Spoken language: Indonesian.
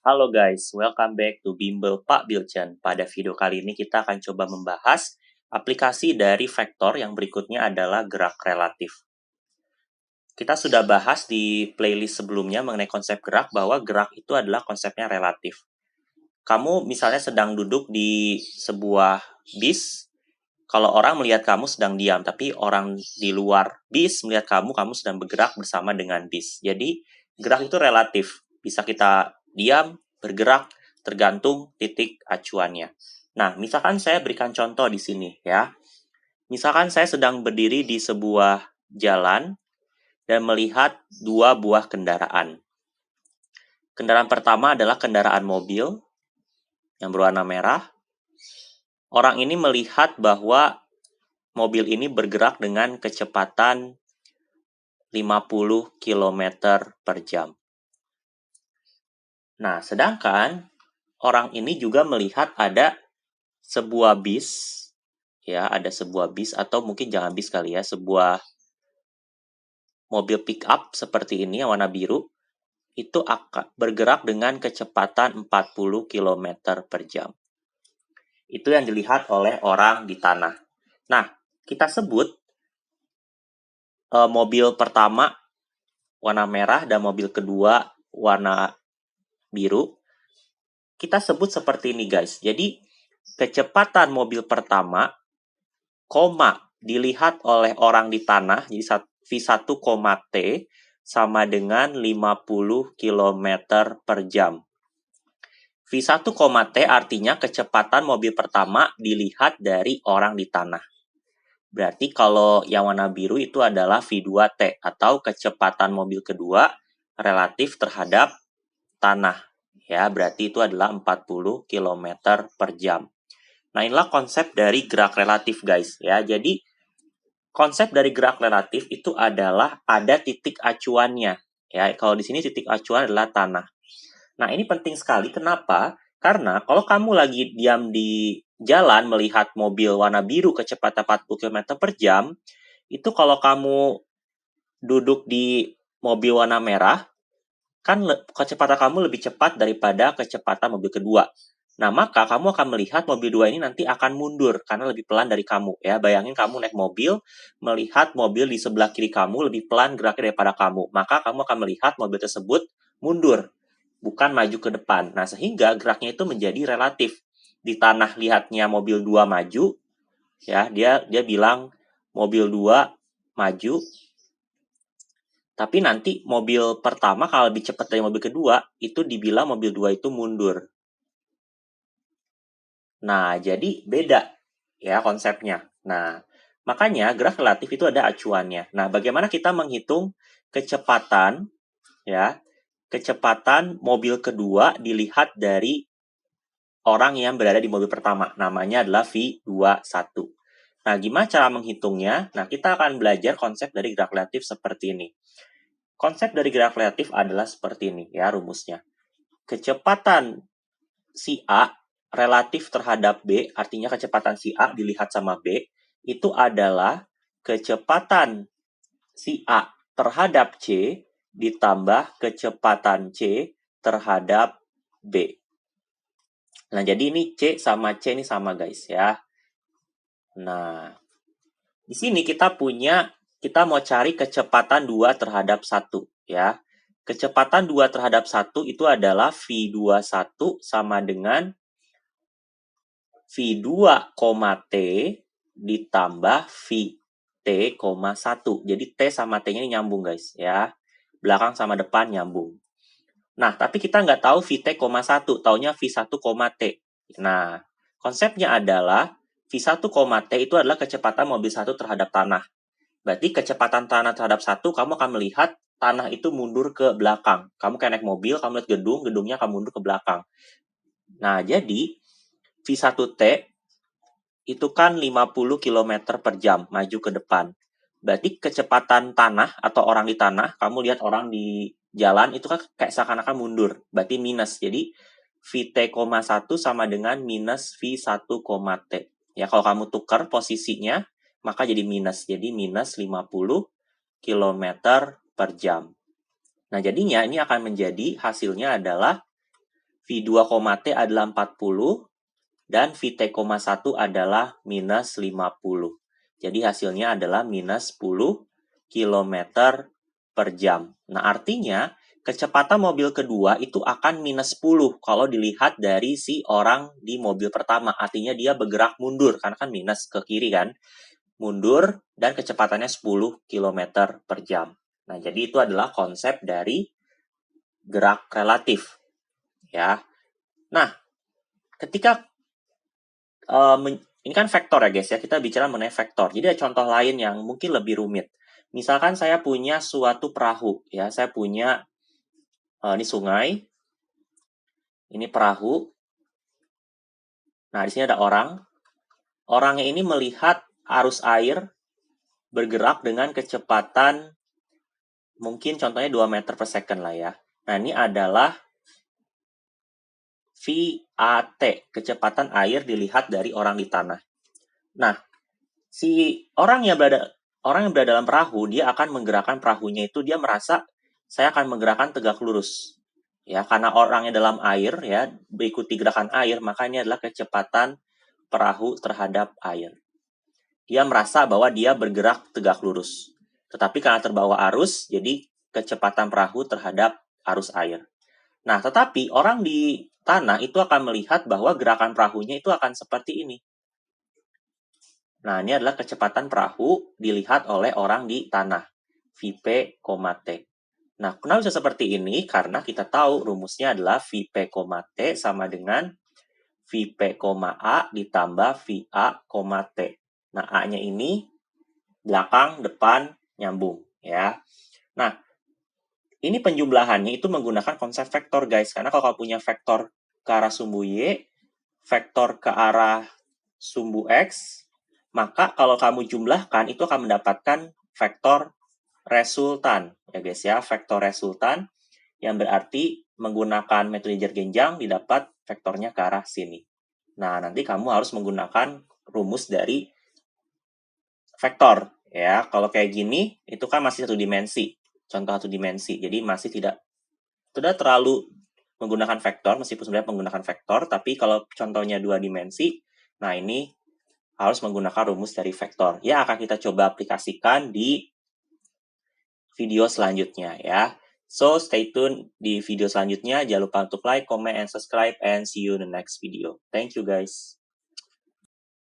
Halo guys, welcome back to Bimbel Pak Bilcen. Pada video kali ini kita akan coba membahas aplikasi dari vektor yang berikutnya adalah gerak relatif. Kita sudah bahas di playlist sebelumnya mengenai konsep gerak bahwa gerak itu adalah konsepnya relatif. Kamu misalnya sedang duduk di sebuah bis, kalau orang melihat kamu sedang diam, tapi orang di luar bis melihat kamu sedang bergerak bersama dengan bis. Jadi gerak itu relatif, bisa kita diam, bergerak, tergantung titik acuannya. Nah, misalkan saya berikan contoh di sini ya. Misalkan saya sedang berdiri di sebuah jalan dan melihat dua buah kendaraan. Kendaraan pertama adalah kendaraan mobil yang berwarna merah. Orang ini melihat bahwa mobil ini bergerak dengan kecepatan 50 km per jam. Nah, sedangkan orang ini juga melihat ada sebuah bis, ya, ada sebuah bis atau mungkin jangan bis kali ya, sebuah mobil pick up seperti ini yang warna biru, itu akan bergerak dengan kecepatan 40 km per jam. Itu yang dilihat oleh orang di tanah. Nah, kita sebut mobil pertama warna merah dan mobil kedua warna biru. Kita sebut seperti ini guys. Jadi kecepatan mobil pertama, koma dilihat oleh orang di tanah, jadi V1, T sama dengan 50 km per jam. V1, T artinya kecepatan mobil pertama dilihat dari orang di tanah. Berarti kalau yang warna biru itu adalah V2T atau kecepatan mobil kedua relatif terhadap tanah. Ya, berarti itu adalah 40 km per jam. Nah, inilah konsep dari gerak relatif, guys. Ya, jadi konsep dari gerak relatif itu adalah ada titik acuannya. Ya, kalau di sini titik acuan adalah tanah. Nah, ini penting sekali. Kenapa? Karena kalau kamu lagi diam di jalan melihat mobil warna biru kecepatan 40 km per jam, itu kalau kamu duduk di mobil warna merah, kan kecepatan kamu lebih cepat daripada kecepatan mobil kedua. Nah, maka kamu akan melihat mobil dua ini nanti akan mundur karena lebih pelan dari kamu. Ya, bayangin kamu naik mobil, melihat mobil di sebelah kiri kamu lebih pelan geraknya daripada kamu. Maka kamu akan melihat mobil tersebut mundur, bukan maju ke depan. Nah, sehingga geraknya itu menjadi relatif. Di tanah lihatnya mobil 2 maju, ya, dia bilang mobil 2 maju, tapi nanti mobil pertama kalau lebih cepat dari mobil kedua, itu dibilang mobil 2 itu mundur. Nah, jadi beda ya konsepnya. Nah, makanya gerak relatif itu ada acuannya. Nah, bagaimana kita menghitung kecepatan ya? Kecepatan mobil kedua dilihat dari orang yang berada di mobil pertama. Namanya adalah V21. Nah, gimana cara menghitungnya? Nah, kita akan belajar konsep dari gerak relatif seperti ini. Konsep dari gerak relatif adalah seperti ini ya rumusnya. Kecepatan si A relatif terhadap B, artinya kecepatan si A dilihat sama B, itu adalah kecepatan si A terhadap C ditambah kecepatan C terhadap B. Nah, jadi ini C sama C ini sama guys ya. Nah, di sini kita mau cari kecepatan 2 terhadap 1 ya. Kecepatan 2 terhadap 1 itu adalah V21 sama dengan V2, T ditambah VT, 1. Jadi T sama T-nya ini nyambung guys ya. Belakang sama depan nyambung. Nah, tapi kita nggak tahu VT, 1. Taunya V1, T. Nah, konsepnya adalah V1, T itu adalah kecepatan mobil 1 terhadap tanah. Berarti kecepatan tanah terhadap 1, kamu akan melihat tanah itu mundur ke belakang. Kamu kayak naik mobil, kamu lihat gedung, gedungnya akan mundur ke belakang. Nah, jadi V1T itu kan 50 km per jam, maju ke depan. Berarti kecepatan tanah atau orang di tanah, kamu lihat orang di jalan, itu kan kayak seakan-akan mundur. Berarti minus. Jadi, VT, 1 sama dengan minus V1, T. Ya, kalau kamu tukar posisinya, maka jadi minus. Jadi, minus 50 km per jam. Nah, jadinya ini akan menjadi hasilnya adalah V2, T adalah 40, dan Vt,1 adalah minus 50. Jadi hasilnya adalah minus 10 km per jam. Nah, artinya kecepatan mobil kedua itu akan minus 10 kalau dilihat dari si orang di mobil pertama. Artinya dia bergerak mundur, karena kan minus ke kiri kan. Mundur dan kecepatannya 10 km per jam. Nah, jadi itu adalah konsep dari gerak relatif. Ya. Nah, ketika ini kan vektor ya guys ya, kita bicara mengenai vektor. Jadi ada contoh lain yang mungkin lebih rumit. Misalkan saya punya suatu perahu, ya, saya punya ini sungai, ini perahu. Nah, di sini ada orang. Orangnya ini melihat arus air bergerak dengan kecepatan mungkin contohnya 2 meter per second lah ya. Nah, ini adalah VAT, kecepatan air dilihat dari orang di tanah. Nah, si orang yang berada dalam perahu, dia akan menggerakkan perahunya itu, dia merasa saya akan menggerakkan tegak lurus. Ya, karena orangnya dalam air ya, mengikuti gerakan air, maka ini adalah kecepatan perahu terhadap air. Dia merasa bahwa dia bergerak tegak lurus. Tetapi karena terbawa arus, jadi kecepatan perahu terhadap arus air. Nah, tetapi orang di tanah itu akan melihat bahwa gerakan perahunya itu akan seperti ini. Nah, ini adalah kecepatan perahu dilihat oleh orang di tanah. Vp, T. Nah, kenapa bisa seperti ini? Karena kita tahu rumusnya adalah Vp, T sama dengan Vp, A ditambah Va, T. Nah, A-nya ini belakang, depan, nyambung. Ya. Nah, ini penjumlahannya itu menggunakan konsep vektor, guys. Karena kalau kamu punya vektor ke arah sumbu Y, vektor ke arah sumbu X, maka kalau kamu jumlahkan, itu akan mendapatkan vektor resultan. Ya guys ya, vektor resultan yang berarti menggunakan metode Lagrange didapat vektornya ke arah sini. Nah, nanti kamu harus menggunakan rumus dari vektor. Ya, kalau kayak gini, itu kan masih satu dimensi. Contoh satu dimensi. Jadi masih tidak terlalu menggunakan vektor, meskipun sebenarnya menggunakan vektor, tapi kalau contohnya 2 dimensi, nah ini harus menggunakan rumus dari vektor. Ya, akan kita coba aplikasikan di video selanjutnya ya. So, stay tune di video selanjutnya. Jangan lupa untuk like, comment, and subscribe, and see you in the next video. Thank you guys.